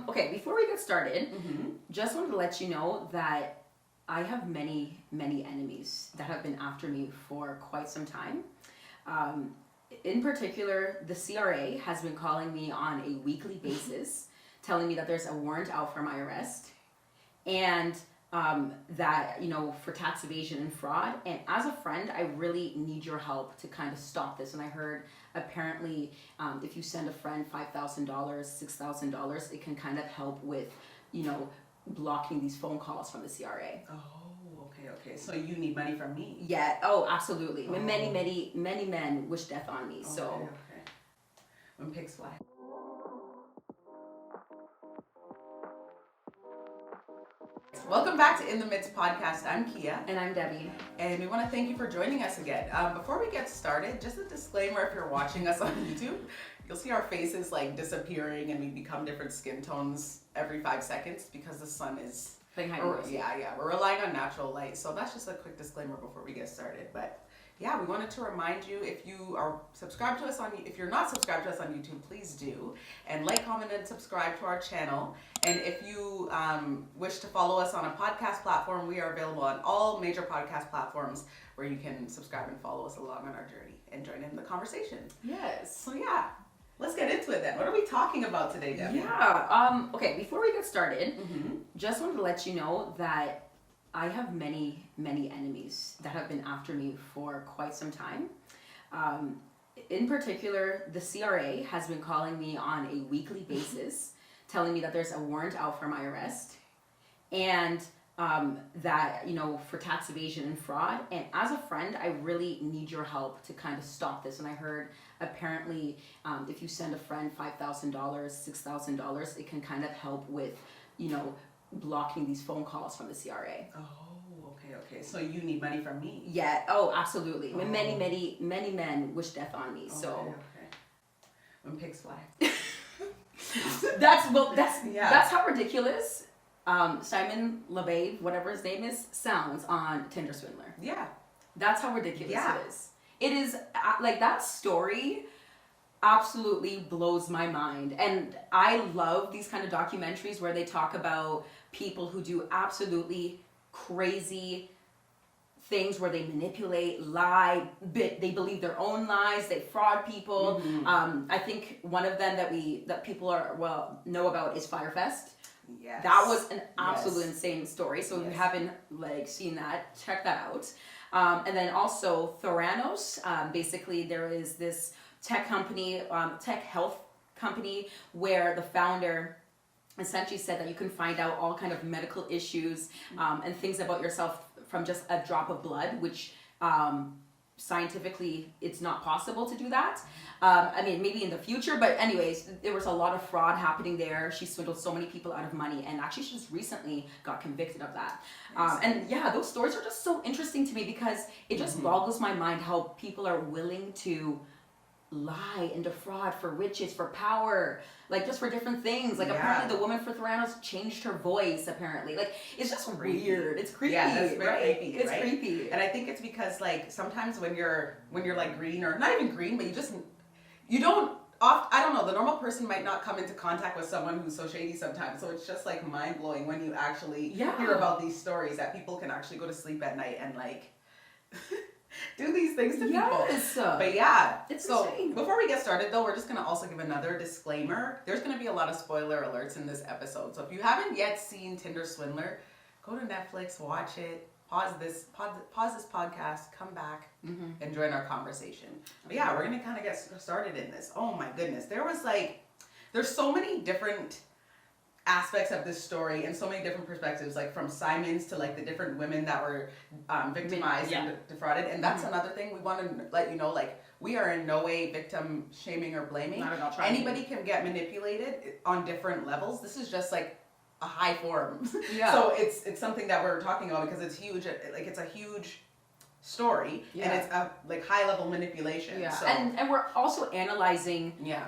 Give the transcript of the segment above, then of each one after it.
Okay, before we get started, just wanted to let you know that I have many enemies that have been after me for quite some time. In particular, the CRA has been calling me on a weekly basis, telling me that there's a warrant out for my arrest, and that, for tax evasion and fraud. And as a friend, I really need your help to kind of stop this. And I heard apparently if you send a friend $5,000, $6,000, it can kind of help with, blocking these phone calls from the CRA. Oh, okay. So you need money from me? Yeah. Oh, absolutely. Oh. Many men wish death on me. Okay, so. Okay. When pigs fly. Welcome back to In the Midst podcast. I'm Kia. And I'm Debbie. And we want to thank you for joining us again. Before we get started, just a disclaimer, if you're watching us on YouTube, you'll see our faces like disappearing and we become different skin tones every 5 seconds because the sun is... we're relying on natural light. So that's just a quick disclaimer before we get started. But yeah, we wanted to remind you, if you are subscribed to us if you're not subscribed to us on YouTube, please do. And like, comment, and subscribe to our channel. And if you wish to follow us on a podcast platform, we are available on all major podcast platforms where you can subscribe and follow us along on our journey and join in the conversation. Yes. So yeah, let's get into it then. What are we talking about today, Debbie? Yeah. Okay, before we get started, just wanted to let you know that I have many enemies that have been after me for quite some time. In particular, the CRA has been calling me on a weekly basis, telling me that there's a warrant out for my arrest, and that, for tax evasion and fraud. And as a friend, I really need your help to kind of stop this. And I heard apparently if you send a friend $5,000, $6,000, it can kind of help with, blocking these phone calls from the CRA. Oh, okay. So you need money from me? Yeah. Oh, absolutely. Oh. Many men wish death on me. So. Okay. When pigs fly. That's how ridiculous Simon LeBay, whatever his name is, sounds on Tinder Swindler. Yeah. That's how ridiculous it is. It is like that story absolutely blows my mind. And I love these kind of documentaries where they talk about people who do absolutely crazy things where they manipulate, lie, they believe their own lies, they fraud people. I think one of them that people know about is Firefest. Yes. That was an absolute insane story. So if you haven't seen that, check that out. And then also Theranos. Basically, there is this tech company, tech health company, where the founder essentially said that you can find out all kind of medical issues and things about yourself from just a drop of blood, which scientifically it's not possible to do that. Maybe in the future, but anyways, there was a lot of fraud happening there. She swindled so many people out of money, and actually she just recently got convicted of that. Those stories are just so interesting to me because it just boggles my mind how people are willing to lie and defraud for riches, for power, just for different things. Apparently the woman for Theranos changed her voice, apparently. It's just creepy. Weird. It's creepy. Yeah, that's very creepy. It's creepy. And I think it's because sometimes when you're green, or not even green, but you don't I don't know, the normal person might not come into contact with someone who's so shady sometimes. So it's just mind-blowing when you actually hear about these stories that people can actually go to sleep at night and do these things to people. But yeah, it's insane. Before we get started though, we're just going to also give another disclaimer. There's going to be a lot of spoiler alerts in this episode. So if you haven't yet seen Tinder Swindler, go to Netflix, watch it, pause this podcast, come back, and join our conversation. But yeah, we're going to kind of get started in this. Oh my goodness. There's so many different aspects of this story and so many different perspectives, from Simon's to the different women that were victimized and defrauded. And that's another thing we want to let you know, we are in no way victim shaming or blaming. Not at all. Anybody can get manipulated on different levels. This is just a high form. Yeah. So it's something that we're talking about because it's huge. It's a huge story and it's a high level manipulation. Yeah. So. And we're also analyzing. Yeah.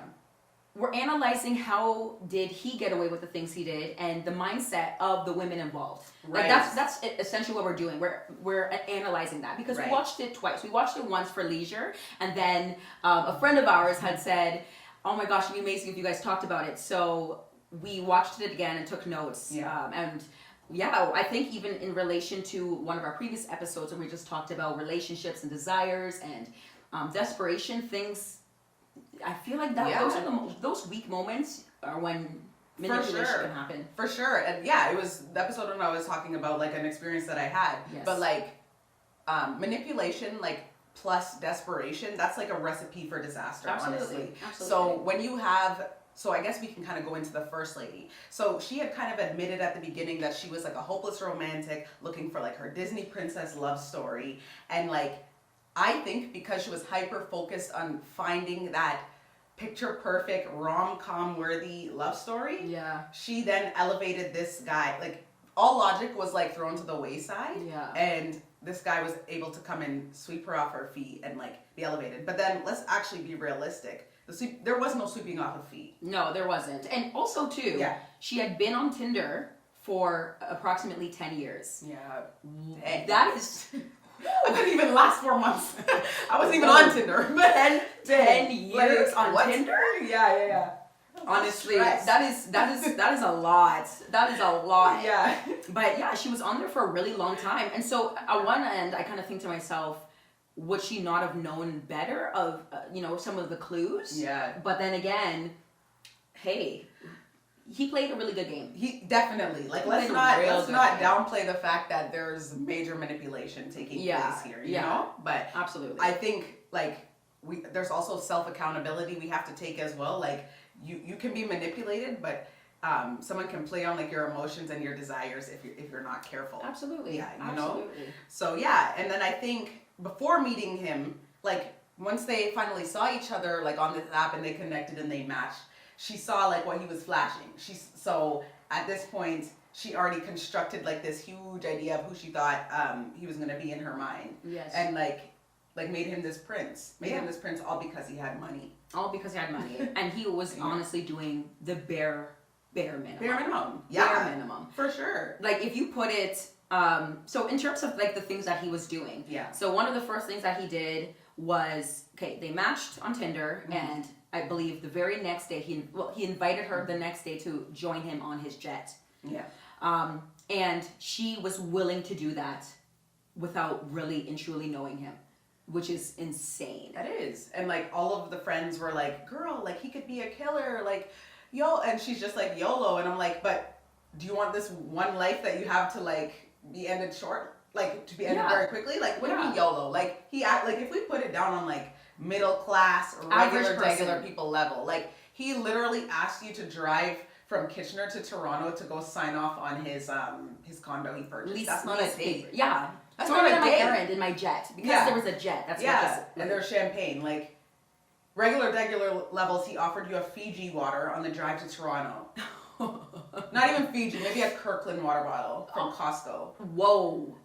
We're analyzing how did he get away with the things he did and the mindset of the women involved. Right. That's essentially what we're doing. We're analyzing that because we watched it twice. We watched it once for leisure, and then a friend of ours had said, "Oh my gosh, it'd be amazing if you guys talked about it." So we watched it again and took notes. And yeah, I think even in relation to one of our previous episodes where we just talked about relationships and desires and desperation things, I feel like that those are those weak moments are when manipulation can happen. For sure. And yeah, it was the episode when I was talking about like an experience that I had. Yes. But like manipulation, like plus desperation, that's like a recipe for disaster, honestly. Absolutely. So when you have, so I guess we can kind of go into the first lady. So she had kind of admitted at the beginning that she was like a hopeless romantic looking for like her Disney princess love story. And like, I think because she was hyper focused on finding that picture perfect rom-com worthy love story, she then elevated this guy. Like all logic was like thrown to the wayside, and this guy was able to come and sweep her off her feet and like be elevated. But then let's actually be realistic. There was no sweeping off of feet. No, there wasn't. And also too, she had been on Tinder for approximately 10 years. Yeah. That is... I couldn't even last 4 months. I wasn't even on Tinder. 10 years on Tinder? Yeah. Honestly, that is a lot. That is a lot. Yeah. But yeah, she was on there for a really long time. And so at one end, I kind of think to myself, would she not have known better of, some of the clues? Yeah. But then again, hey, he played a really good game. He definitely, like, let's not downplay the fact that there's major manipulation taking place here, you know? But absolutely. I think like there's also self-accountability we have to take as well. Like you can be manipulated, but someone can play on like your emotions and your desires if you're not careful. Absolutely. Yeah, you know? So yeah, and then I think before meeting him, like once they finally saw each other like on this app and they connected and they matched, she saw like what he was flashing. So at this point, she already constructed like this huge idea of who she thought he was gonna be in her mind. Yes. And like made him this prince. Made him this prince all because he had money. All because he had money. And he was honestly doing the bare minimum. Bare minimum. Yeah. Bare minimum. For sure. Like if you put it, so in terms of like the things that he was doing. Yeah. So one of the first things that he did was, they matched on Tinder, and I believe the very next day he invited her the next day to join him on his jet. Yeah. And she was willing to do that without really and truly knowing him, which is insane. That is. And like all of the friends were like, girl, like he could be a killer, like yo, and she's just like YOLO, and I'm like, but do you want this one life that you have to like be ended short? Like to be ended very quickly? Like what do you mean YOLO? Like if we put it down on like middle class, regular people level, like he literally asked you to drive from Kitchener to Toronto to go sign off on his condo he purchased. That's not a date. Yeah. That's not not a my date. errand in my jet because there was a jet. That's and there's champagne. Like regular levels, he offered you a Fiji water on the drive to Toronto. Not even Fiji, maybe a Kirkland water bottle from Costco. Whoa.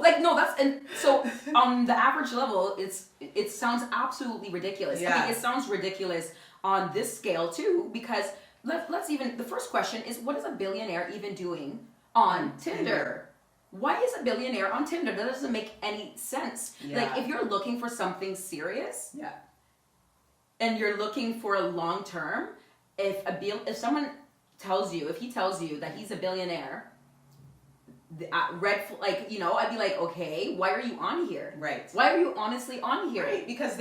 Like no, that's, and so on the average level, it sounds absolutely ridiculous. Yeah. I mean, it sounds ridiculous on this scale too, because let's even, the first question is, what is a billionaire even doing on Tinder? Why is a billionaire on Tinder? That doesn't make any sense. Yeah. Like if you're looking for something serious, and you're looking for a long term, if someone tells you, if he tells you that he's a billionaire, I'd be like, okay, why are you on here? Right. Why are you honestly on here? Right, because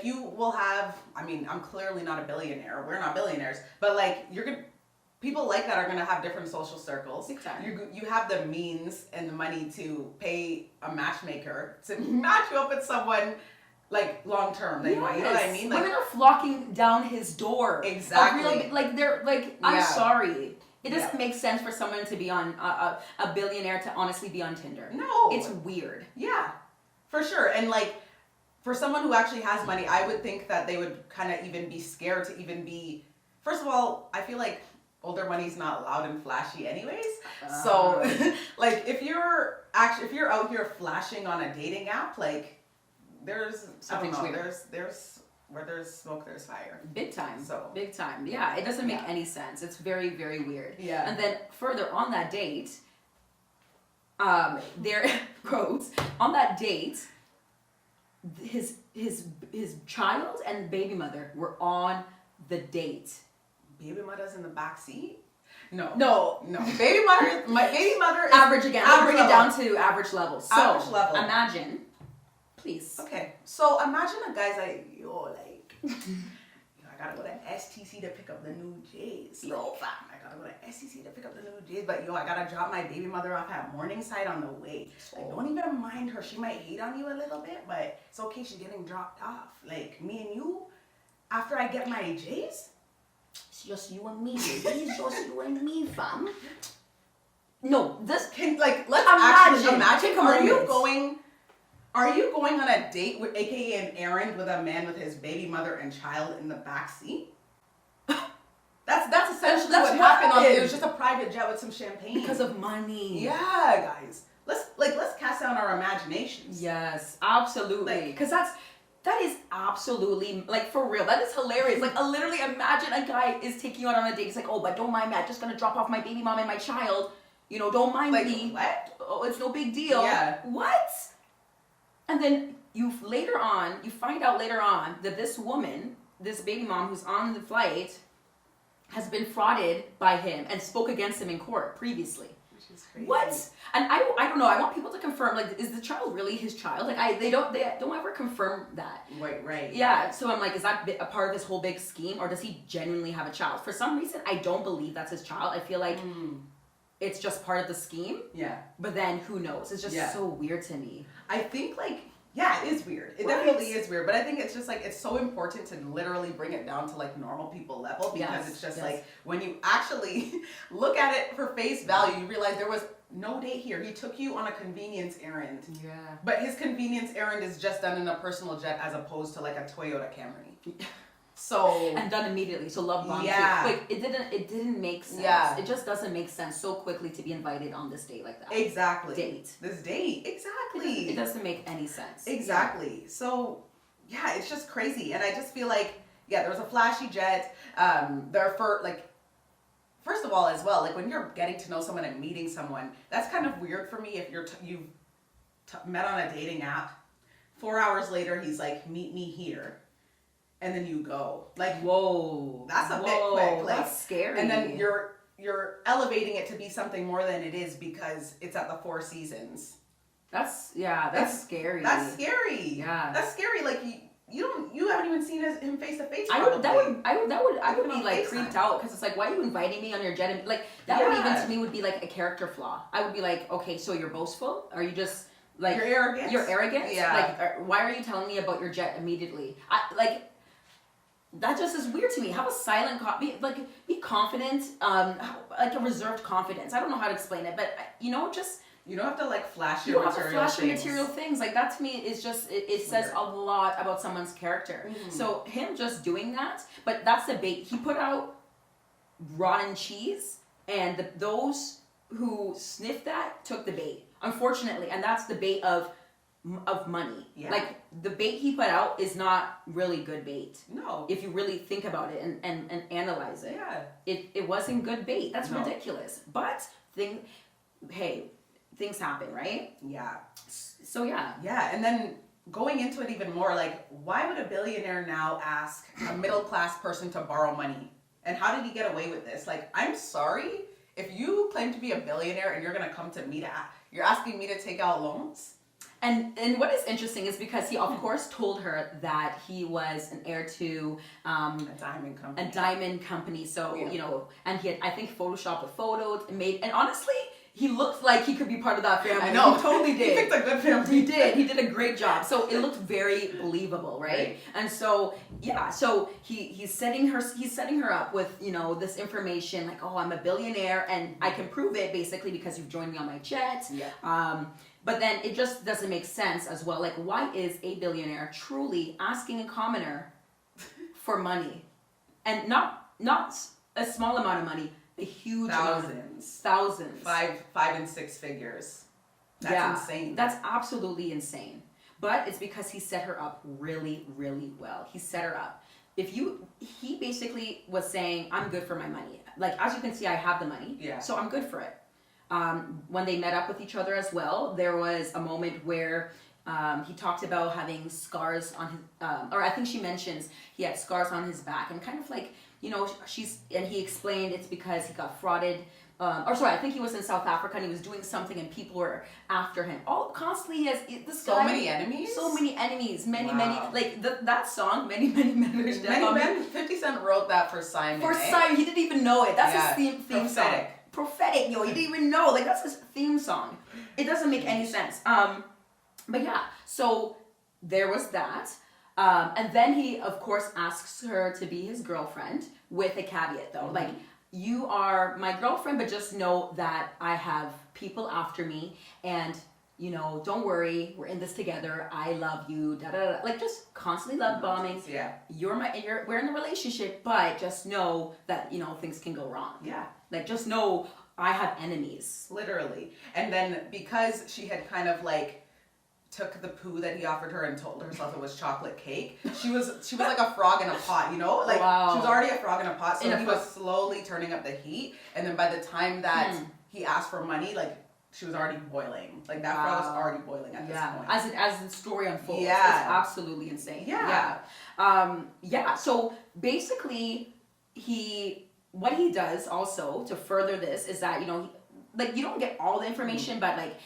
you will have, I mean, I'm clearly not a billionaire. We're not billionaires. But like, people like that are going to have different social circles. Exactly. You have the means and the money to pay a matchmaker to match you up with someone like long term. You know what I mean? Like, women are flocking down his door. Exactly. They're like, I'm sorry. It doesn't make sense for someone to be on a billionaire to honestly be on Tinder. No. It's weird. Yeah, for sure. And like, for someone who actually has money, I would think that they would kind of even be scared to even be, first of all, I feel like older money's not loud and flashy anyways. So like if you're out here flashing on a dating app, like there's something weird. There's where there's smoke, there's fire. Big time. So big time. Yeah, it doesn't make any sense. It's very, very weird. Yeah. And then further on that date, there quotes on that date, his child and baby mother were on the date. Baby mother's in the back seat? No. Baby mother is average again. Average Bring it level. down to average level. So Average level. imagine, please. Okay, so imagine a guy's like, I gotta go to STC to pick up the new J's. Yo, fam. I gotta go to STC to pick up the new J's, but I gotta drop my baby mother off at Morningside on the way. Like, don't even mind her. She might hate on you a little bit, but it's okay. She's getting dropped off. Like, me and you, after I get my J's, it's just you and me, baby. It's just you and me, fam. No, this can let's imagine. Take a moment. Are you going on a date with, aka an errand, with a man with his baby mother and child in the back seat? That's essentially what happened. It was just a private jet with some champagne. Because of money. Yeah, guys. Let's cast down our imaginations. Yes, absolutely. Because that is absolutely, like, for real. That is hilarious. Like, literally imagine a guy is taking you out on a date. He's like, oh, but don't mind me. I'm just gonna drop off my baby mom and my child. Don't mind me. What? Oh, it's no big deal. Yeah. What? And then you find out later on that this woman, this baby mom who's on the flight, has been frauded by him and spoke against him in court previously. Which is crazy. What? And I don't know. I want people to confirm. Like, is the child really his child? Like, they don't ever confirm that. Right. Yeah. So I'm like, is that a part of this whole big scheme, or does he genuinely have a child? For some reason, I don't believe that's his child. I feel like it's just part of the scheme. Yeah. But then who knows? It's just so weird to me. I think it is weird. It definitely is weird. But I think it's just it's so important to literally bring it down to normal people level, because it's just when you actually look at it for face value, you realize there was no date here. He took you on a convenience errand. Yeah. But his convenience errand is just done in a personal jet as opposed to a Toyota Camry. So and done immediately. So love bomb. Yeah. Quick. It didn't make sense. Yeah. It just doesn't make sense so quickly to be invited on this date like that. Exactly. This date. Exactly. It doesn't make any sense. Exactly. Yeah. So yeah, it's just crazy. And I just feel there was a flashy jet. First of all, as well, when you're getting to know someone and meeting someone, that's kind of weird for me. If you've met on a dating app, 4 hours later he's like, meet me here. And then you go. Whoa. That's a bit quick. That's scary. And then you're elevating it to be something more than it is because it's at the Four Seasons. That's scary. That's scary. Yeah. That's scary. You haven't even seen him face to face. I would be creeped out, because it's why are you inviting me on your jet? Would even to me would be a character flaw. I would be okay, so you're boastful? Are you just you're arrogant? You're arrogant? Yeah. Why are you telling me about your jet immediately? That just is weird to me. Have a silent, be confident, a reserved confidence. I don't know how to explain it, but you don't have to flash your material things. That to me is just it says a lot about someone's character. Mm-hmm. So him just doing that, but that's the bait. He put out rotten cheese, and those who sniffed that took the bait. Unfortunately, and that's the bait of money. Yeah. The bait he put out is not really good bait. No. If you really think about it and analyze it. Yeah. It wasn't good bait. That's ridiculous. But things happen, right? Yeah. So yeah. Yeah, and then going into it even more, why would a billionaire now ask a middle class person to borrow money? And how did he get away with this? I'm sorry, if you claim to be a billionaire and you're gonna come to me you're asking me to take out loans? And what is interesting is because he, of course, told her that he was an heir to a diamond company. A diamond company. So, and he had, I think, photoshopped a photo and honestly, he looked like he could be part of that family. I know. He totally did. He picked a good family. He did. He did a great job. So it looked very believable, right? And so, so he's setting her up with, this information I'm a billionaire and I can prove it basically because you've joined me on my jet. Yeah. But then it just doesn't make sense as well. Why is a billionaire truly asking a commoner for money? And not a small amount of money, a huge thousands. Thousands. 5 and 6 figures. That's insane. That's absolutely insane. But it's because he set her up really, really well. He set her up. He basically was saying, I'm good for my money. As you can see, I have the money. Yeah. So I'm good for it. When they met up with each other as well, there was a moment where he talked about having scars on his, or I think she mentions he had scars on his back, and kind of and he explained it's because he got frauded. Or sorry, I think he was in South Africa and he was doing something and people were after him. Constantly, as this so guy. Many enemies? So many enemies. Many, Wow. like that song, Many Men Wish Death on Me. 50 Cent wrote that for Simon. Simon, he didn't even know it. That's his theme Prophetic. song. Prophetic, yo, he didn't even know. Like, that's his theme song. It doesn't make any sense. But yeah, so there was that. And then he, of course, asks her to be his girlfriend with a caveat, though. Like, you are my girlfriend, but just know that I have people after me, and don't worry, we're in this together. I love you. Da da da. Like, just constantly love bombing. Yeah. We're in a relationship, but just know that things can go wrong. Yeah. Like, just know I have enemies. Literally. And then because she had kind of like took the poo that he offered her and told herself it was chocolate cake, she was like a frog in a pot, Like, wow. She was already a frog in a pot, so he was was slowly turning up the heat, and then by the time that he asked for money, like, she was already boiling. Like, that frog was already boiling at this point. As the story unfolds. Yeah. It's absolutely insane. Yeah. So basically what he does also to further this is that, you don't get all the information, but like,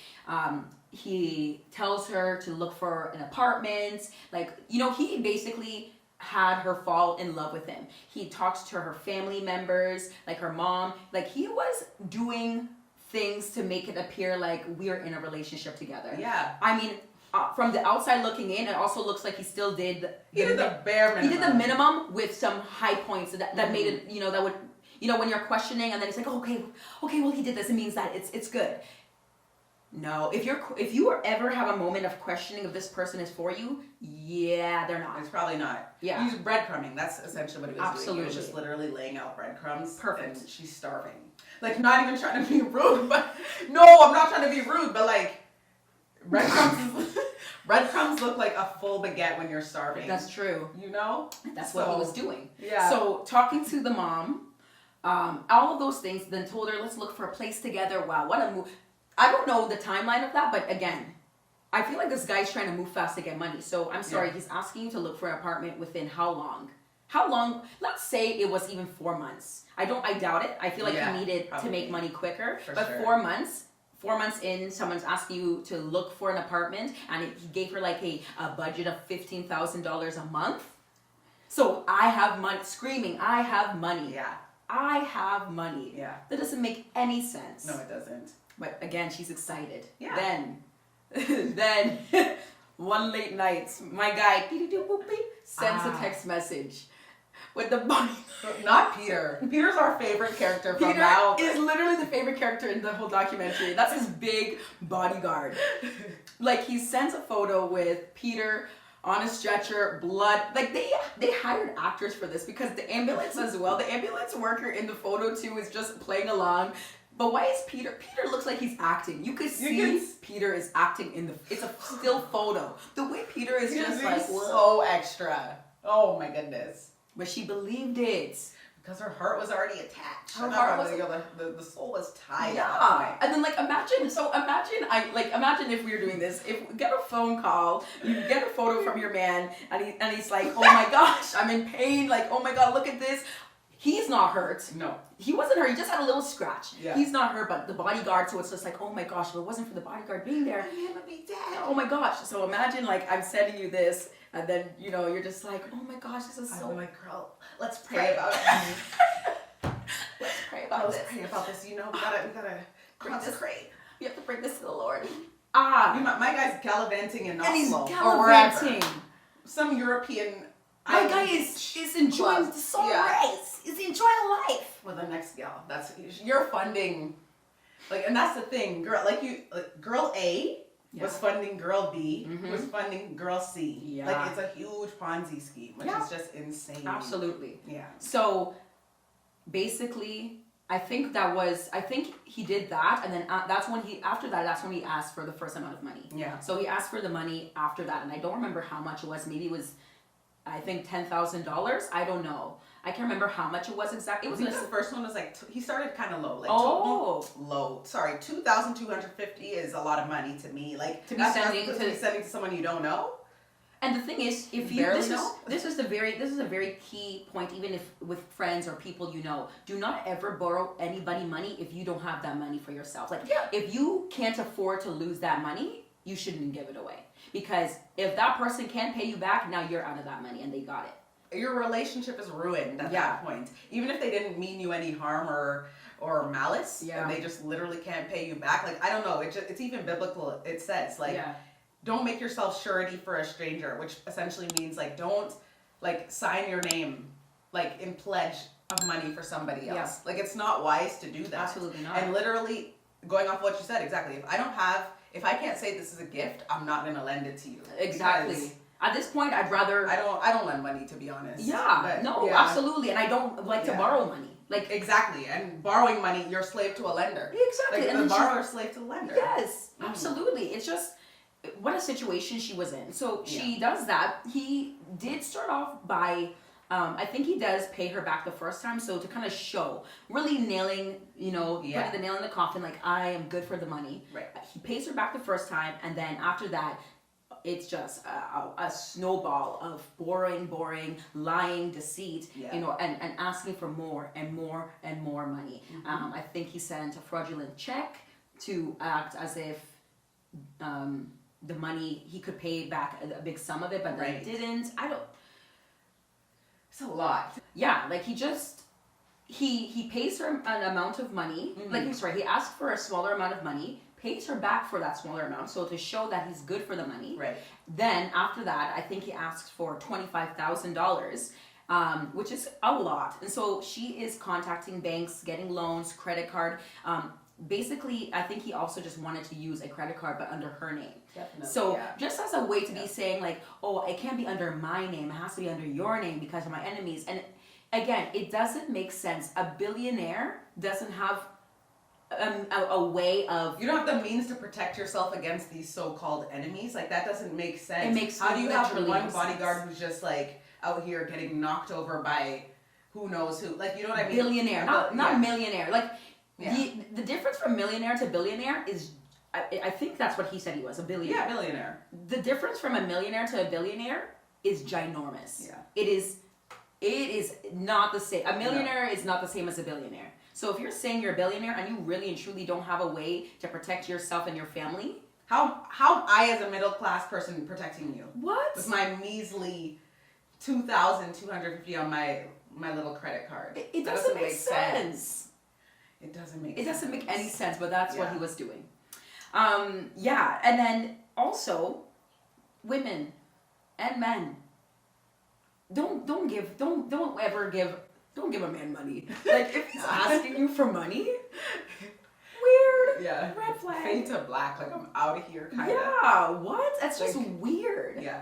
he tells her to look for an apartment. Like, he basically had her fall in love with him. He talks to her family members, like her mom. Like, he was doing things to make it appear like we're in a relationship together. Yeah. I mean, from the outside looking in, it also looks like he still did the bare minimum. He did the minimum with some high points that made it, that would, when you're questioning and then he's like, oh, okay, well, he did this. It means that it's good. No, if you ever have a moment of questioning if this person is for you, yeah, they're not. It's probably not. Yeah. He was breadcrumbing. That's essentially what he was Absolutely. doing. He was just literally laying out breadcrumbs. Perfect. And she's starving. Like, not even trying to be rude, but no, I'm not trying to be rude, but like, breadcrumbs look like a full baguette when you're starving. That's true. That's what he was doing. Yeah. So talking to the mom, all of those things, then told her, let's look for a place together. Wow, what a move. I don't know the timeline of that, but again, I feel like this guy's trying to move fast to get money. So I'm sorry, he's asking you to look for an apartment within how long? How long? Let's say it was even 4 months. I doubt it. I feel like he needed to make money quicker. But sure. 4 months in, someone's asking you to look for an apartment, and he gave her like a budget of $15,000 a month. So I have money, screaming, I have money. Yeah. I have money. Yeah. That doesn't make any sense. No, it doesn't. But again, she's excited. Yeah. Then, one late night, my guy sends a text message with the body. Not Peter. Peter's our favorite character from Peter now. is literally the favorite character in the whole documentary. That's his big bodyguard. Like, he sends a photo with Peter on a stretcher, blood. Like, they hired actors for this because the ambulance as well. The ambulance worker in the photo too is just playing along. But why is Peter looks like he's acting. You could see Peter is acting it's a still photo. The way Peter is just like, so extra. Oh my goodness. But she believed it. Because her heart was already attached. Her heart was the soul was tied. Yeah. And then imagine if we were doing this. If we get a phone call, you get a photo from your man and he's like, oh my gosh, I'm in pain, like, oh my god, look at this. He's not hurt. No. He wasn't hurt. He just had a little scratch. Yeah. He's not hurt, but the bodyguard, so it's just like, oh my gosh, if it wasn't for the bodyguard being there, he would be dead. Oh my gosh. So imagine, like, I'm sending you this, and then, you're just like, oh my gosh, this is so... I'm like, girl, let's pray about it. Let's pray about this. Let's pray about this. We gotta consecrate. We have to bring this to the Lord. My guy's gallivanting in Oslo. And he's or wherever. gallivanting. Some European... My guy is enjoying the soul race. He's enjoying life. Well, the next gal. You're funding, and that's the thing, girl. Girl A was funding girl B, who was funding girl C. Yeah. It's a huge Ponzi scheme, which is just insane. Absolutely. Yeah. So, basically, I think he did that, and then that's when he asked for the first amount of money. Yeah. So he asked for the money after that, and I don't remember how much it was. Maybe it was, I think, $10,000. I don't know. I can't remember how much it was exactly. The first one was he started kind of low. Low. Sorry, $2,250 is a lot of money to me. To be sending to someone you don't know. And the thing is, if you this is a very key point. Even if with friends or people you know, do not ever borrow anybody money if you don't have that money for yourself. Like, if you can't afford to lose that money, you shouldn't give it away. Because if that person can't pay you back, now you're out of that money and they got it. Your relationship is ruined at that point. Even if they didn't mean you any harm or malice, and they just literally can't pay you back. Like, I don't know. It's even biblical. It says like. Don't make yourself surety for a stranger, which essentially means like don't like sign your name like in pledge of money for somebody else. Like, it's not wise to do that. Absolutely not. And literally going off what you said, exactly. If I can't say this is a gift, I'm not gonna lend it to you. Exactly. At this point, I'd rather I don't lend money, to be honest. Absolutely. And I don't like to borrow money. Like, exactly. And borrowing money, you're slave to a lender. Exactly. Like, and the borrower's slave to the lender. Yes, absolutely. It's just what a situation she was in. So she does that. He did start off by, I think he does pay her back the first time. So to kind of show, really nailing, putting the nail in the coffin, like, I am good for the money. Right. He pays her back the first time. And then after that, it's just a snowball of boring, lying, deceit, and asking for more and more and more money. Mm-hmm. I think he sent a fraudulent check to act as if the money, he could pay back a big sum of it, but then didn't. It's a lot. Yeah, like he pays her an amount of money. He asked for a smaller amount of money, pays her back for that smaller amount, so to show that he's good for the money. Right. Then after that, I think he asked for $25,000, which is a lot. And so she is contacting banks, getting loans, credit card. Basically, I think he also just wanted to use a credit card, but under her name. Definitely. So just as a way to be saying like, oh, it can't be under my name. It has to be under your name because of my enemies. And again, it doesn't make sense. A billionaire doesn't have a way of... You don't have the means to protect yourself against these so-called enemies. Like, that doesn't make sense. It makes How do you have literally one no bodyguard sense. who's just like out here getting knocked over by who knows who? Like, you know what I mean? Billionaire, not millionaire. Like, the difference from millionaire to billionaire is, I think that's what he said he was, a billionaire. Yeah, billionaire. The difference from a millionaire to a billionaire is ginormous. Yeah. It is not the same. A millionaire is not the same as a billionaire. So if you're saying you're a billionaire and you really and truly don't have a way to protect yourself and your family, how I as a middle class person protecting you? What? With my measly $2,250 on my little credit card. It doesn't make sense. It doesn't make sense. It doesn't make any sense, but that's what he was doing. And then also women and men. Don't ever give a man money. Like, if he's asking you for money, weird. Yeah. Red flag. Fade to black, like I'm out of here kind of. Yeah, what? That's just like, weird. Yeah.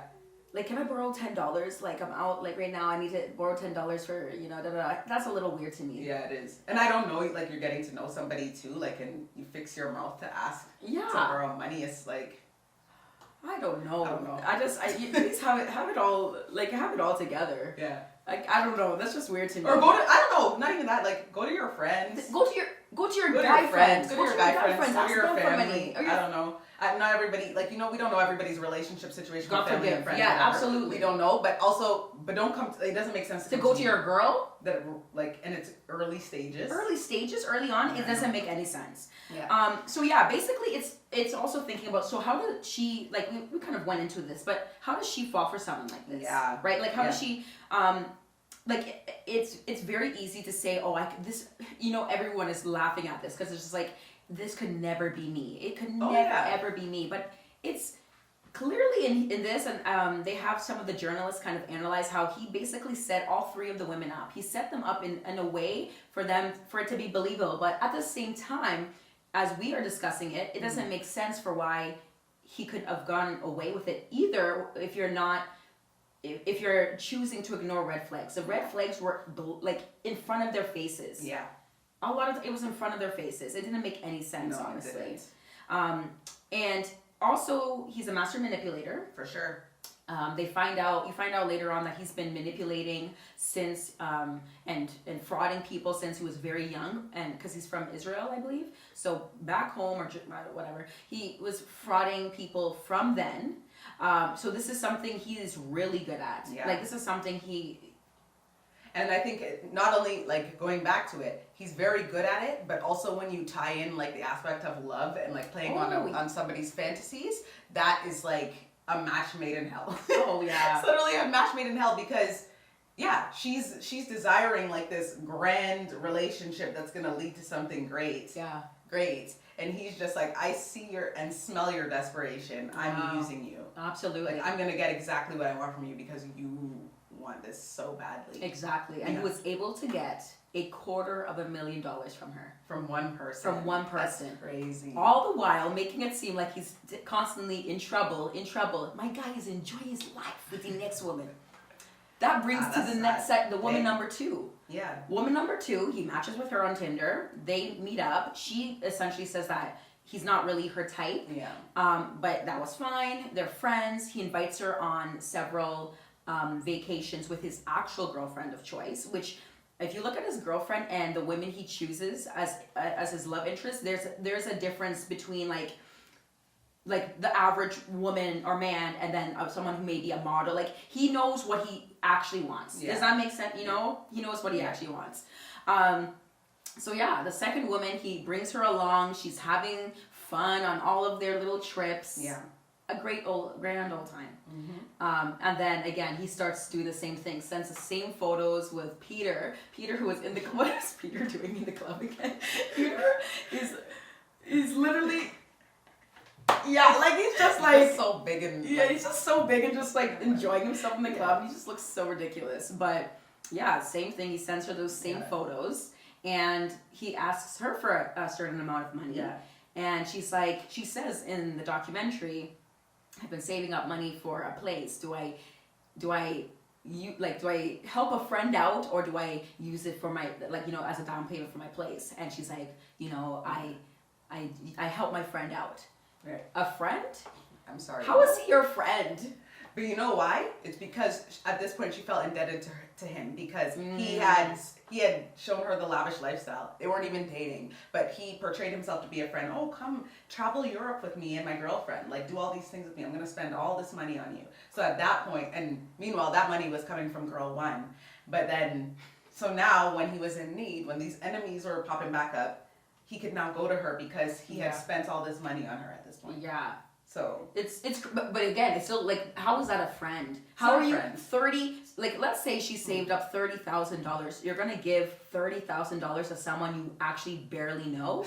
Like, can I borrow $10? Like, I'm out, like, right now, I need to borrow $10 for, That's a little weird to me. Yeah, it is. And I don't know, like, you're getting to know somebody, too. Like, and you fix your mouth to ask to borrow money. It's like... I don't know. You please have it all together. Yeah. Like, I don't know. That's just weird to me. Or I don't know, not even that. Like, go to your friends. Go to your guy friends. Go to your guy friends. Go to your Ask them for money. family. I don't know. Not everybody, like, we don't know everybody's relationship situation. God family forbid. And friends. Yeah, whatever. absolutely. We don't know, but don't come. It doesn't make sense to go to your girl. That like in its early stages. Early on, it doesn't make any sense. Yeah. So yeah, basically, it's also thinking about. So how did she like? We kind of went into this, but how does she fall for someone like this? Yeah. Right. Like how does she? Like it's very easy to say, oh, everyone is laughing at this because it's just like, this could never be me. It could ever be me. But it's clearly in this, and they have some of the journalists kind of analyze how he basically set all three of the women up. He set them up in a way for it to be believable. But at the same time, as we are discussing it, it doesn't make sense for why he could have gone away with it either if you're choosing to ignore red flags. The red flags were like in front of their faces. Yeah. A lot of it was in front of their faces. It didn't make any sense, honestly. It didn't. And also, he's a master manipulator. For sure. You find out later on that he's been manipulating since and frauding people since he was very young, and because he's from Israel, I believe. So back home or whatever, he was frauding people from then. So this is something he is really good at. Yeah. Like this is something And I think not only like going back to it, he's very good at it, but also when you tie in like the aspect of love and like playing on somebody's fantasies, that is like a match made in hell. Oh yeah. It's literally a match made in hell because yeah, she's desiring like this grand relationship that's gonna lead to something great. Yeah. Great. And he's just like, I see your and smell your desperation. I'm using you. Absolutely. Like I'm gonna get exactly what I want from you because you want this so badly. Exactly. And he was able to get $250,000 from her. From one person. That's crazy. All the while making it seem like he's constantly in trouble. My guy is enjoying his life with the next woman. That brings to the next the woman number 2. Yeah. Woman number 2, he matches with her on Tinder. They meet up. She essentially says that he's not really her type. Yeah. But that was fine. They're friends. He invites her on several vacations with his actual girlfriend of choice, which if you look at his girlfriend and the women he chooses as his love interest, there's a difference between like the average woman or man and then someone who may be a model. Like he knows what he actually wants. Yeah. Does that make sense? You know, he knows what he actually wants. So yeah, the second woman, he brings her along. She's having fun on all of their little trips. Yeah. A grand old time. Mm-hmm. And then again, he starts to do the same thing, sends the same photos with Peter, who was in the, what is Peter doing in the club again? Peter is literally, yeah, like he's just like, he's so big and, yeah, he's just so big and just like enjoying himself in the club. He just looks so ridiculous. But yeah, same thing, he sends her those same photos and he asks her for a certain amount of money. Yeah. And she says in the documentary, I've been saving up money for a place. Do I help a friend out or do I use it for my, as a down payment for my place? And she's like, I help my friend out. Right. A friend? I'm sorry. How is he your friend? But you know why? It's because at this point she felt indebted to him because he had shown her the lavish lifestyle. They weren't even dating, but he portrayed himself to be a friend. Oh, come travel Europe with me and my girlfriend. Like do all these things with me. I'm going to spend all this money on you. So at that point, and meanwhile that money was coming from girl 1. But then, so now when he was in need, when these enemies were popping back up, he could now go to her because he had spent all this money on her at this point. Yeah. So but again, it's still like, how is that a friend? How are you 30? Like, let's say she saved up $30,000. You're gonna give $30,000 to someone you actually barely know.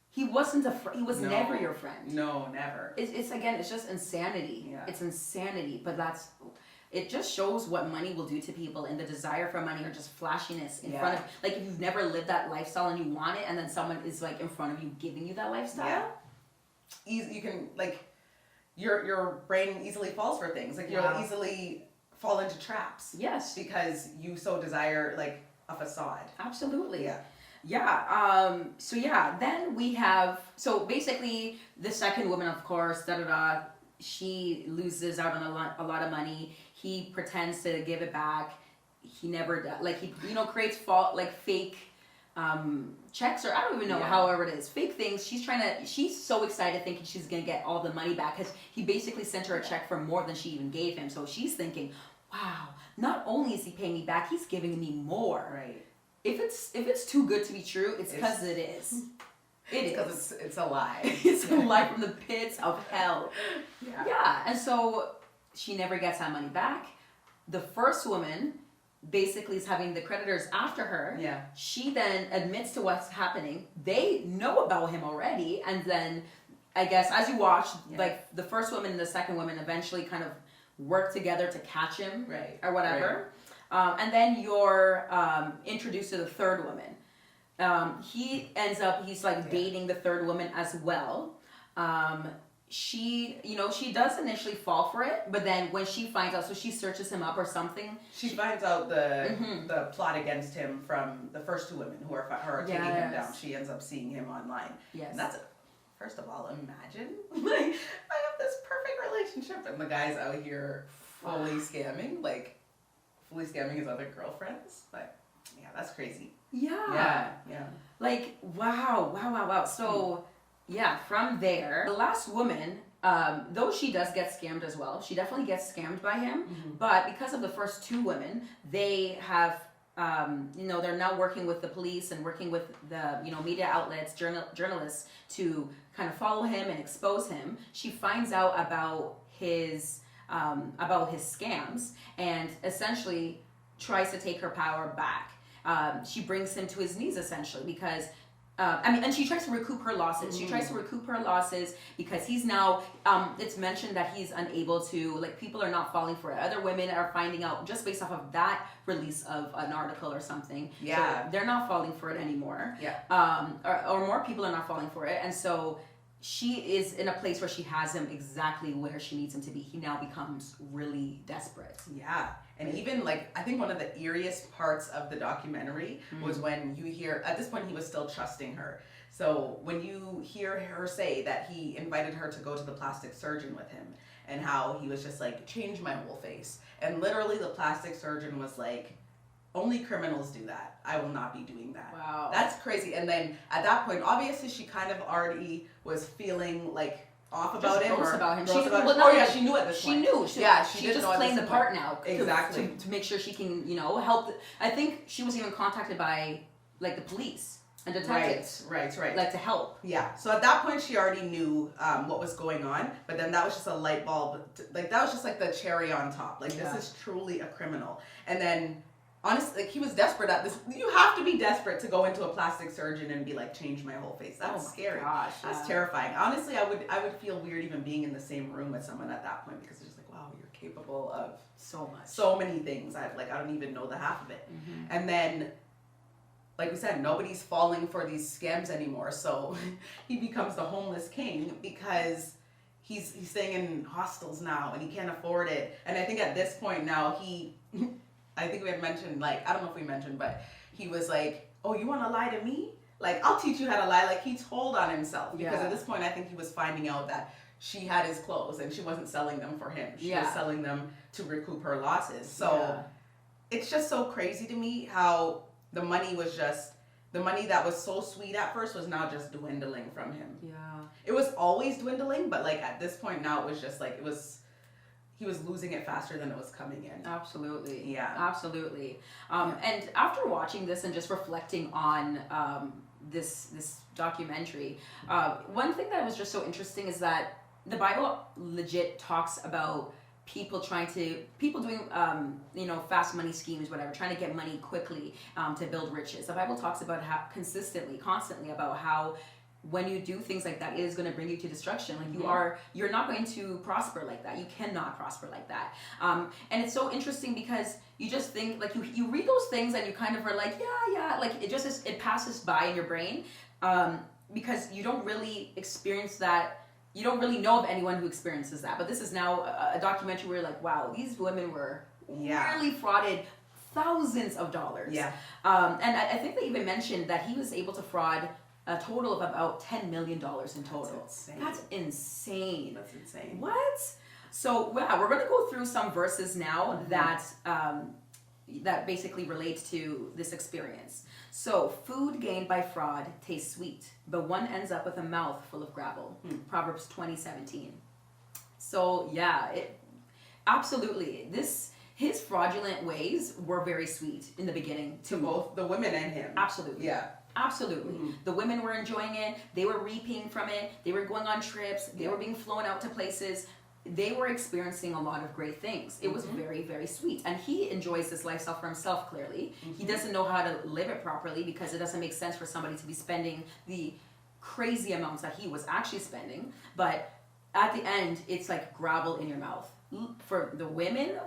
He wasn't he was never your friend. No, never. It's just insanity. Yeah. It's insanity. But it just shows what money will do to people and the desire for money or just flashiness in front of, like if you've never lived that lifestyle and you want it, and then someone is like in front of you giving you that lifestyle. Yeah. You can like your brain easily falls for things like you'll easily fall into traps. Yes, because you so desire like a facade. Absolutely. Then we have, so basically the second woman, of course, she loses out on a lot of money. He pretends to give it back. He never does. Like he creates fake checks, or I don't even know, however it is, fake things. She's so excited thinking she's gonna get all the money back because he basically sent her a check for more than she even gave him. So she's thinking, wow, not only is he paying me back, he's giving me more. Right. If it's too good to be true, it's because it is. It is. Because it's a lie. It's a lie from the pits of hell. Yeah. And so she never gets that money back. The first woman basically is having the creditors after her. Yeah. She then admits to what's happening. They know about him already, and then I guess as you watch, like the first woman and the second woman eventually kind of work together to catch him, or whatever. Right. And then you're introduced to the third woman. He's dating the third woman as well. She does initially fall for it, but then when she finds out, so she searches him up or something. She finds out the plot against him from the first two women who are taking him down. She ends up seeing him online. Yes. And that's, first of all, imagine, like, I have this perfect relationship and the guy's out here fully scamming his other girlfriends. But yeah, that's crazy. Yeah. Yeah. Like, wow. So, yeah, from there, the last woman, though she does get scammed as well, she definitely gets scammed by him. But because of the first two women, they have, they're now working with the police and working with the, media outlets, journalists to kind of follow him and expose him. She finds out about his scams and essentially tries to take her power back. She brings him to his knees essentially because and she tries to recoup her losses. She tries to recoup her losses because he's now, it's mentioned that he's unable to, like, people are not falling for it. Other women are finding out just based off of that release of an article or something. Yeah. So they're not falling for it anymore. Yeah. Or more people are not falling for it. And so she is in a place where she has him exactly where she needs him to be. He now becomes really desperate. Yeah. And even I think one of the eeriest parts of the documentary was when you hear, at this point he was still trusting her. So when you hear her say that he invited her to go to the plastic surgeon with him and how he was just like, change my whole face. And literally the plastic surgeon was like, only criminals do that. I will not be doing that. Wow. That's crazy. And then at that point, obviously she kind of already was feeling off about him. Gross about him. She knew at this point. She knew. She didn't just know playing the part now. Exactly. To make sure she can, help. I think she was even contacted by, the police and detectives. Right. To help. Yeah. So at that point, she already knew what was going on. But then that was just a light bulb. That was just the cherry on top. This is truly a criminal. And then, honestly, he was desperate at this. You have to be desperate to go into a plastic surgeon and be like, change my whole face. That's scary. Gosh, that's terrifying. Honestly, I would feel weird even being in the same room with someone at that point because it's just wow, you're capable of so many things. I don't even know the half of it. And then, like we said, nobody's falling for these scams anymore. So he becomes the homeless king because he's staying in hostels now and he can't afford it. And I think at this point now I think we had mentioned, I don't know if we mentioned, but he was like, oh, you want to lie to me? I'll teach you how to lie. He told on himself. Because at this point, I think he was finding out that she had his clothes and she wasn't selling them for him. She was selling them to recoup her losses. So it's just so crazy to me how the money that was so sweet at first was now just dwindling from him. Yeah. It was always dwindling, but at this point now it was just he was losing it faster than it was coming in. Absolutely. Yeah. Absolutely. And after watching this and just reflecting on this documentary, one thing that was just so interesting is that the Bible legit talks about people doing fast money schemes, whatever, trying to get money quickly to build riches. The Bible talks about how constantly about how when you do things like that, it is going to bring you to destruction. You're not going to prosper like that. You cannot prosper like that. And it's so interesting because you just think, you read those things and you kind of are like, yeah, it passes by in your brain because you don't really experience that. You don't really know of anyone who experiences that. But this is now a documentary where you're like, wow, these women were really frauded thousands of dollars. Yeah. And I think they even mentioned that he was able to fraud a total of about $10 million in total. That's insane. What? So we're going to go through some verses now that basically relate to this experience. So, food gained by fraud tastes sweet, but one ends up with a mouth full of gravel. Proverbs 20:17. So absolutely. His fraudulent ways were very sweet in the beginning to both the women and him. Absolutely. Yeah. Absolutely. The women were enjoying it. They were reaping from it. They were going on trips. They were being flown out to places. They were experiencing a lot of great things. It was very, very sweet. And he enjoys this lifestyle for himself, clearly. He doesn't know how to live it properly because it doesn't make sense for somebody to be spending the crazy amounts that he was actually spending. But at the end, it's like gravel in your mouth. For the women,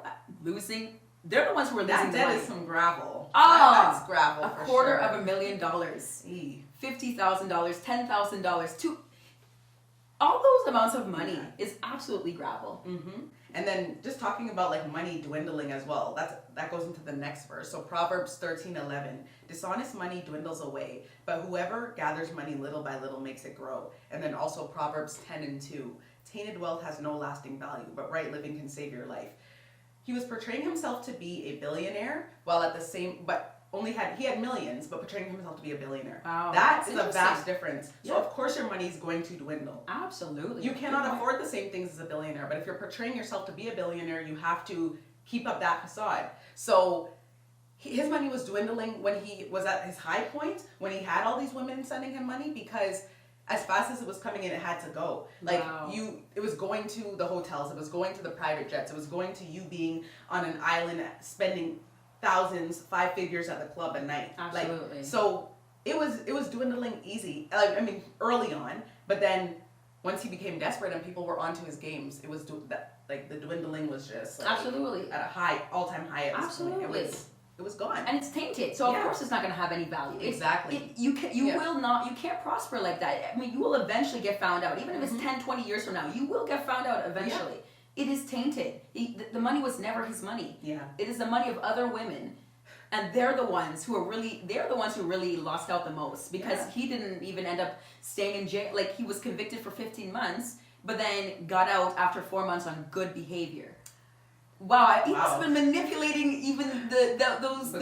they're the ones who are losing the money. That is some gravel. Oh, that's gravel. $250,000, $50,000, $10,000, all those amounts of money is absolutely gravel. And then just talking about like money dwindling as well. That goes into the next verse. So Proverbs 13:11, dishonest money dwindles away, but whoever gathers money little by little makes it grow. And then also Proverbs 10:2, tainted wealth has no lasting value, but right living can save your life. He was portraying himself to be a billionaire, while at the same, but he had millions, but portraying himself to be a billionaire. Wow, that is a vast difference. Yeah. So of course your money is going to dwindle. Absolutely. You cannot afford the same things as a billionaire, but if you're portraying yourself to be a billionaire, you have to keep up that facade. So his money was dwindling when he was at his high point, when he had all these women sending him money, because as fast as it was coming in, it had to go. Like Wow. it was going to the hotels, it was going to the private jets, it was going to you being on an island spending thousands, 5 figures at the club a night. Absolutely. Like, so it was dwindling easy. Like, I mean, early on, but then once he became desperate and people were onto his games, it was like the dwindling was just like, absolutely at a all-time high. At this point. Absolutely. It was gone. And it's tainted, so Yeah. of course it's not going to have any value. Exactly. You can't prosper like that. I mean, you will eventually get found out. Even if it's Mhm. 10, 20 years from now, you will get found out eventually. It is tainted. The money was never his money. Yeah. It is the money of other women. And they're the ones who really lost out the most, because Yeah. he didn't even end up staying in jail. Like, he was convicted for 15 months, but then got out after 4 months on good behavior. Wow, he must have been manipulating even the guards, or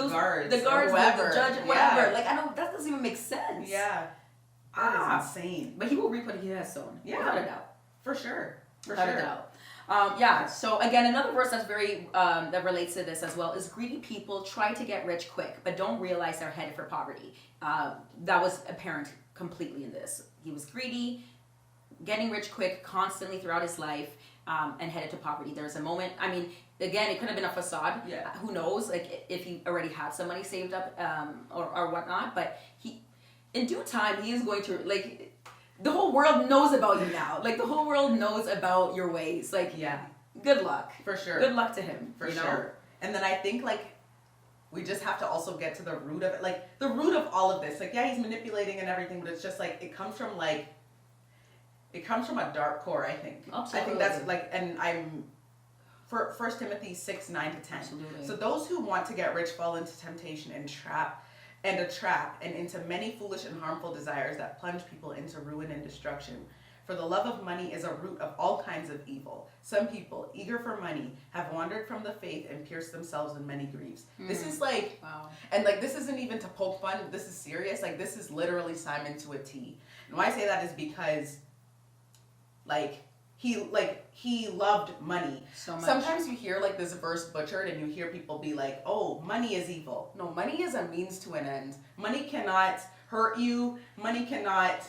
the whoever. judge, Yeah. whatever. Like, that doesn't even make sense. Yeah. That is insane. But he will reap what he has sown. Yeah. Without a doubt. For sure. Without a doubt. Yeah, so again, another verse that's very, that relates to this as well is greedy people try to get rich quick, but don't realize they're headed for poverty. That was apparent completely in this. He was greedy, getting rich quick constantly throughout his life, and headed to poverty. There's a moment, I mean, again, it could have been a facade. Yeah. Who knows, like, if he already had some money saved up, or whatnot, but in due time, he is going to, like, the whole world knows about you now. Like, the whole world knows about your ways. Like, Yeah. good luck. For sure. Good luck to him. For you know? sure. And then I think, like, we just have to also get to the root of it. Like, the root of all of this. Like, yeah, he's manipulating and everything, but it's just, like, it comes from a dark core, I think. Absolutely. I think that's, like, and I'm... For 1 Timothy 6:9-10. Absolutely. So those who want to get rich fall into temptation and a trap and into many foolish and harmful desires that plunge people into ruin and destruction. For the love of money is a root of all kinds of evil. Some people, eager for money, have wandered from the faith and pierced themselves in many griefs. This is like, wow. and like, this isn't even to poke fun. This is serious. Like, this is literally Simon to a T. And why I say that is because, he loved money. So much. Sometimes you hear like this verse butchered and you hear people be like, oh, money is evil. No, money is a means to an end. Money cannot hurt you. Money cannot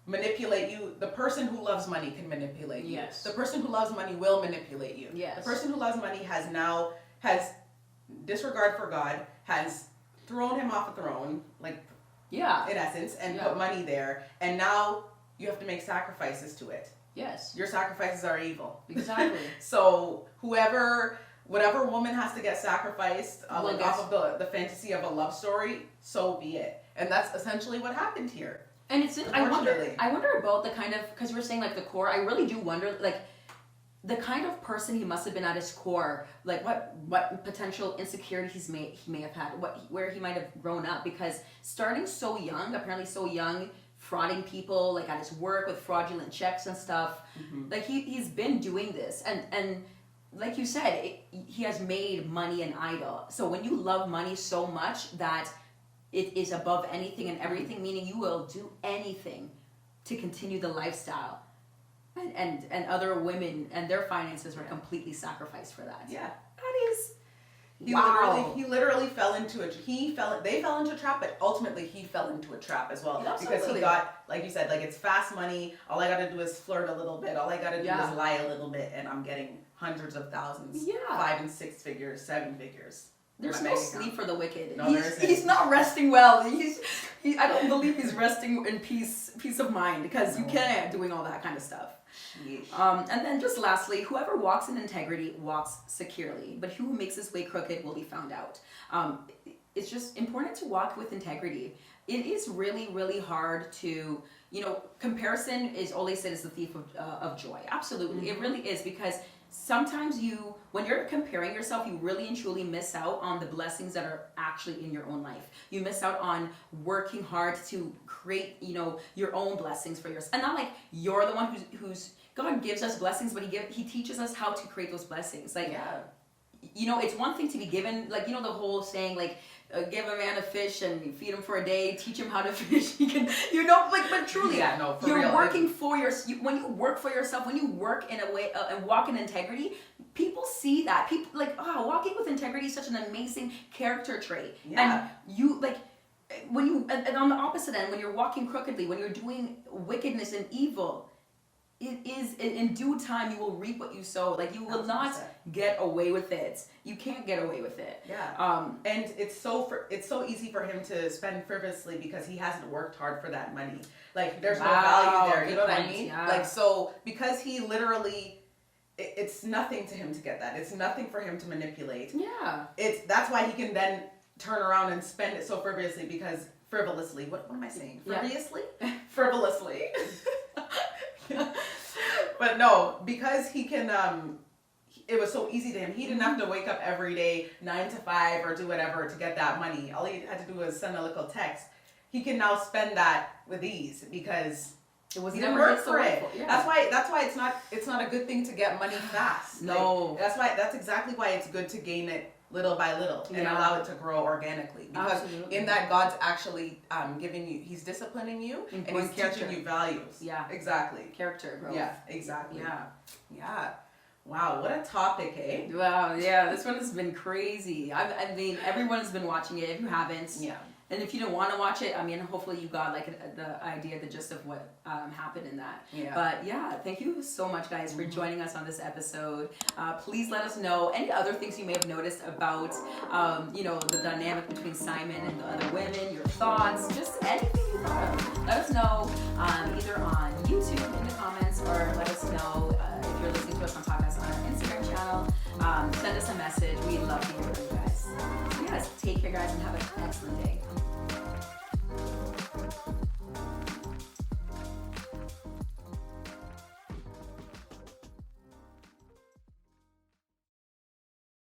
manipulate you. The person who loves money can manipulate you. Yes. The person who loves money will manipulate you. Yes. The person who loves money has disregard for God, has thrown him off a throne, like, Yeah. in essence, and Yeah. put money there. And now you have to make sacrifices to it. Yes. Your sacrifices are evil. Exactly. So whatever woman has to get sacrificed off of the fantasy of a love story, so be it. And that's essentially what happened here. And I Unfortunately. wonder about the kind of, because you were saying like the core, I really do wonder, like, the kind of person he must have been at his core, like what potential insecurities he may have had, where he might have grown up, because starting so young, apparently so young, frauding people, like at his work with fraudulent checks and stuff, like he's been doing this, and like you said, he has made money an idol. So when you love money so much that it is above anything and everything, meaning you will do anything to continue the lifestyle. And other women and their finances were completely sacrificed for that. Yeah. That is He literally fell into they fell into a trap, but ultimately he fell into a trap as well. Absolutely. Because he got, like you said, like, it's fast money. All I gotta do is flirt a little bit. All I gotta do is lie a little bit, and I'm getting hundreds of thousands. Yeah. 5 and 6 figures, 7 figures. There's no sleep for the wicked. No, there isn't. He's not resting well. I don't believe he's resting in peace of mind, because you can't doing all that kind of stuff. And then just lastly, whoever walks in integrity walks securely, but he who makes his way crooked will be found out. It's just important to walk with integrity. it is really, really hard to, comparison is always said is the thief of joy. Absolutely. It really is, because sometimes when you're comparing yourself, you really and truly miss out on the blessings that are actually in your own life. You miss out on working hard to create, your own blessings for yourself. And not like you're the one who's God gives us blessings, but he teaches us how to create those blessings. Like, it's one thing to be given, like, the whole saying, like, give a man a fish and feed him for a day, teach him how to fish. He can, but truly, you're real. Working for when you work for yourself, when you work in a way and walk in integrity, people see that. People like, walking with integrity is such an amazing character trait. Yeah. And you like, and on the opposite end, when you're walking crookedly, when you're doing wickedness and evil, it is in due time you will reap what you sow. Like, you will not get away with it. You can't get away with it. Yeah. And it's so easy for him to spend frivolously because he hasn't worked hard for that money. Like, there's no value there. You know what I mean? Yeah. Like, so because he literally, it's nothing to him to get that. It's nothing for him to manipulate. Yeah. That's why he can then turn around and spend it so frivolously because frivolously. What am I saying? Frivolously? Yeah. Frivolously. But no, because he can, it was so easy to him. He didn't have to wake up every day 9 to 5 or do whatever to get that money. All he had to do was send a little text. He can now spend that with ease because he didn't work for it. Yeah. That's why it's not a good thing to get money fast. No. Like, that's exactly why it's good to gain it little by little and allow it to grow organically, because in that God's actually giving you, he's disciplining you and he's teaching you values. Yeah, exactly. Character growth. Yeah, exactly. Yeah. Wow, what a topic, eh? Wow, yeah, this one has been crazy. I mean, everyone has been watching it. If you haven't, and if you don't want to watch it, I mean, hopefully you got like the idea, the gist of what happened in that. Yeah. But yeah, thank you so much, guys, for joining us on this episode. Please let us know any other things you may have noticed about, the dynamic between Simon and the other women, your thoughts, just anything you thought of. Let us know either on YouTube in the comments, or let us know if you're listening to us on podcast on our Instagram channel. Send us a message. We'd love to hear from you guys. So yes, take care, guys, and have an excellent day.